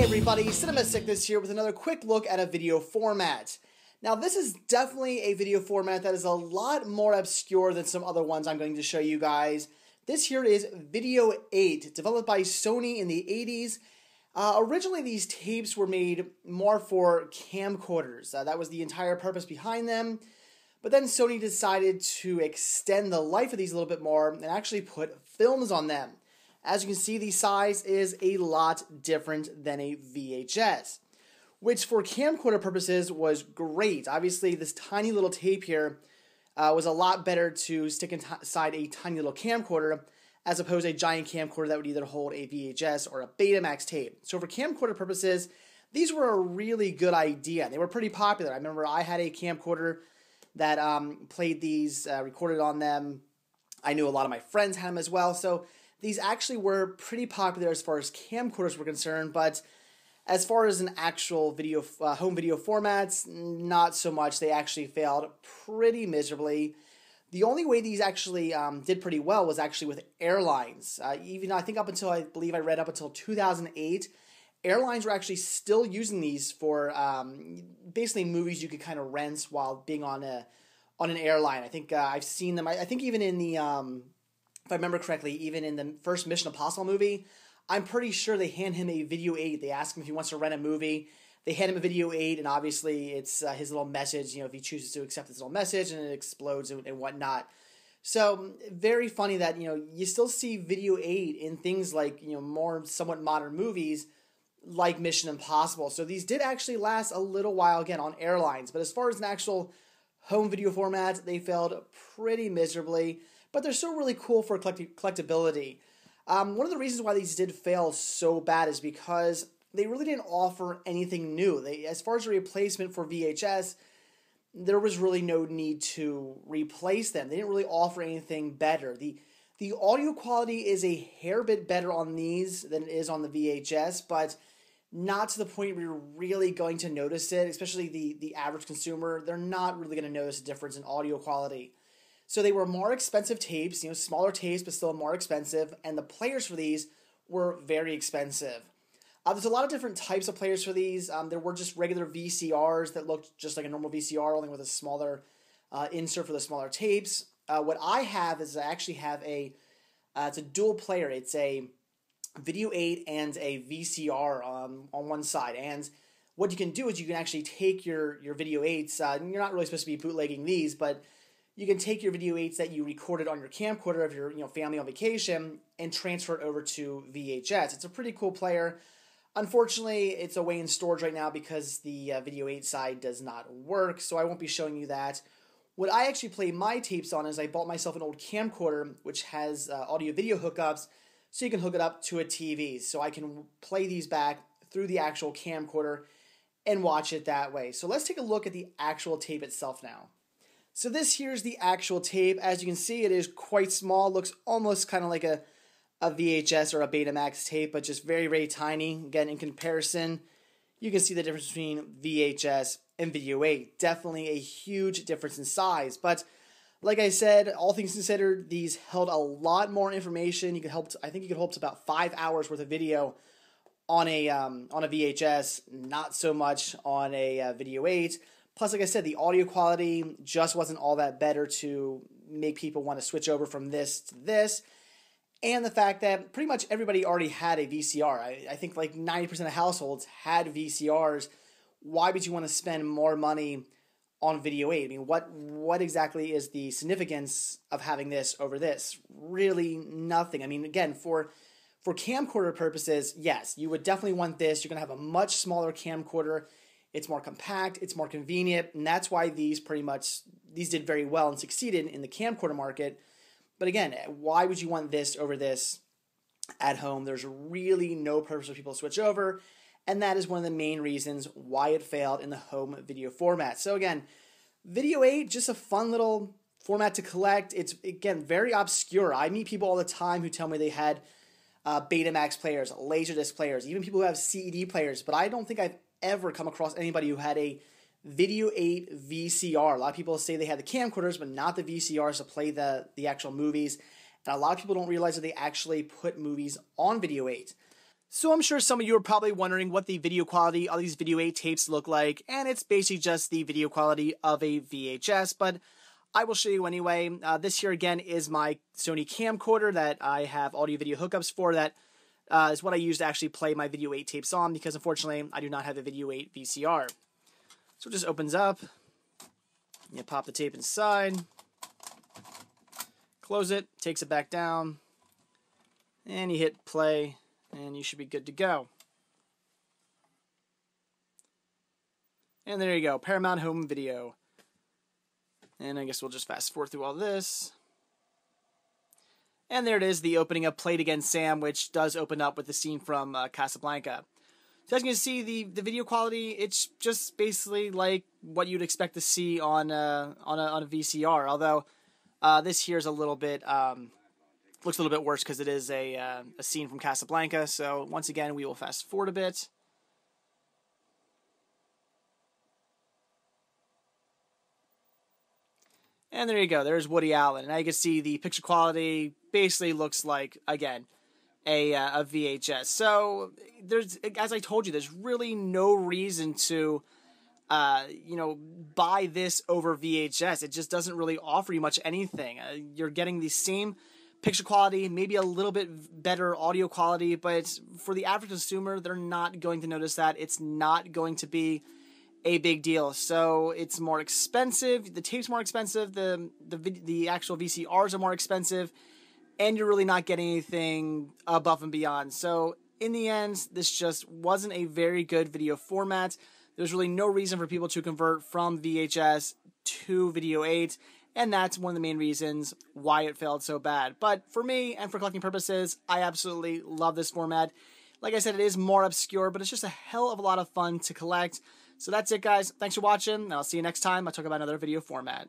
everybody, Cinema Sickness here with another quick look at a video format. Now this is definitely a video format that is a lot more obscure than some other ones I'm going to show you guys. This here is Video8, developed by Sony in the 80s. Originally these tapes were made more for camcorders. That was the entire purpose behind them. But then Sony decided to extend the life of these a little bit more and actually put films on them. As you can see, the size is a lot different than a VHS, which for camcorder purposes was great. Obviously, this tiny little tape here was a lot better to stick inside a tiny little camcorder as opposed to a giant camcorder that would either hold a VHS or a Betamax tape. So for camcorder purposes, these were a really good idea. They were pretty popular. I remember I had a camcorder that played these, recorded on them. I knew a lot of my friends had them as well. So these actually were pretty popular as far as camcorders were concerned, but as far as an actual video, home video formats, not so much. They actually failed pretty miserably. The only way these actually did pretty well was actually with airlines. Even I think up until, I believe I read up until 2008, airlines were actually still using these for basically movies you could kind of rent while being on an airline. I think I've seen them. I think even in the if I remember correctly, even in the first Mission Impossible movie, I'm pretty sure they hand him a Video8. They ask him if he wants to rent a movie. They hand him a Video8, and obviously it's his little message, you know, if he chooses to accept this little message, and it explodes and whatnot. So, very funny that, you know, you still see Video8 in things like, you know, more somewhat modern movies like Mission Impossible. So these did actually last a little while, again, on airlines. But as far as an actual home video format, they failed pretty miserably. But they're still really cool for collectability. One of the reasons why these did fail so bad is because they really didn't offer anything new. As far as a replacement for VHS, there was really no need to replace them. They didn't really offer anything better. The audio quality is a hair bit better on these than it is on the VHS, but not to the point where you're really going to notice it, especially the average consumer. They're not really going to notice a difference in audio quality. So they were more expensive tapes, you know, smaller tapes, but still more expensive, and the players for these were very expensive. There's a lot of different types of players for these. There were just regular VCRs that looked just like a normal VCR, only with a smaller insert for the smaller tapes. What I have is I actually have it's a dual player. It's a Video8 and a VCR on one side. And what you can do is you can actually take your Video8s, you're not really supposed to be bootlegging these, but you can take your Video8s that you recorded on your camcorder of your family on vacation and transfer it over to VHS. It's a pretty cool player. Unfortunately, it's away in storage right now because the Video8 side does not work, so I won't be showing you that. What I actually play my tapes on is I bought myself an old camcorder which has audio-video hookups, so you can hook it up to a TV. So I can play these back through the actual camcorder and watch it that way. So let's take a look at the actual tape itself now. So this here's the actual tape. As you can see, it is quite small. Looks almost kind of like a VHS or a Betamax tape, but just very, very tiny. Again, in comparison, you can see the difference between VHS and Video8. Definitely a huge difference in size. But like I said, all things considered, these held a lot more information. I think you could hold to about 5 hours worth of video on a VHS, not so much on a Video8. Plus, like I said, the audio quality just wasn't all that better to make people want to switch over from this to this. And the fact that pretty much everybody already had a VCR. I think like 90% of households had VCRs. Why would you want to spend more money on Video8? I mean, what exactly is the significance of having this over this? Really nothing. I mean, again, for camcorder purposes, yes, you would definitely want this. You're going to have a much smaller camcorder. It's more compact, it's more convenient, and that's why these did very well and succeeded in the camcorder market. But again, why would you want this over this at home? There's really no purpose for people to switch over, and that is one of the main reasons why it failed in the home video format. So again, Video8, just a fun little format to collect. It's, again, very obscure. I meet people all the time who tell me they had Betamax players, Laserdisc players, even people who have CED players, but I don't think I've ever come across anybody who had a Video8 VCR. A lot of people say they had the camcorders, but not the VCRs to play the actual movies. And a lot of people don't realize that they actually put movies on Video8. So I'm sure some of you are probably wondering what the video quality of these Video 8 tapes look like, and it's basically just the video quality of a VHS, but I will show you anyway. This here again is my Sony camcorder that I have audio video hookups for. That is what I use to actually play my Video 8 tapes on, because unfortunately I do not have a Video 8 VCR. So it just opens up, you pop the tape inside, close it, takes it back down, and you hit play, and you should be good to go. And there you go, Paramount Home Video. And I guess we'll just fast forward through all this. And there it is, the opening of Play It Again, Sam, which does open up with the scene from Casablanca. So as you can see, the video quality, it's just basically like what you'd expect to see on a VCR. Although this here is a little bit looks a little bit worse because it is a scene from Casablanca. So once again, we will fast forward a bit. And there you go, there's Woody Allen. And now you can see the picture quality basically looks like, again, a VHS. So, there's, as I told you, there's really no reason to, buy this over VHS. It just doesn't really offer you much anything. You're getting the same picture quality, maybe a little bit better audio quality, but for the average consumer, they're not going to notice that. It's not going to be a big deal. So it's more expensive, the tape's more expensive, the actual VCRs are more expensive, and you're really not getting anything above and beyond. So in the end, this just wasn't a very good video format. There's really no reason for people to convert from VHS to Video 8, and that's one of the main reasons why it failed so bad. But for me, and for collecting purposes, I absolutely love this format. Like I said, it is more obscure, but it's just a hell of a lot of fun to collect. So that's it, guys. Thanks for watching, and I'll see you next time. I'll talk about another video format.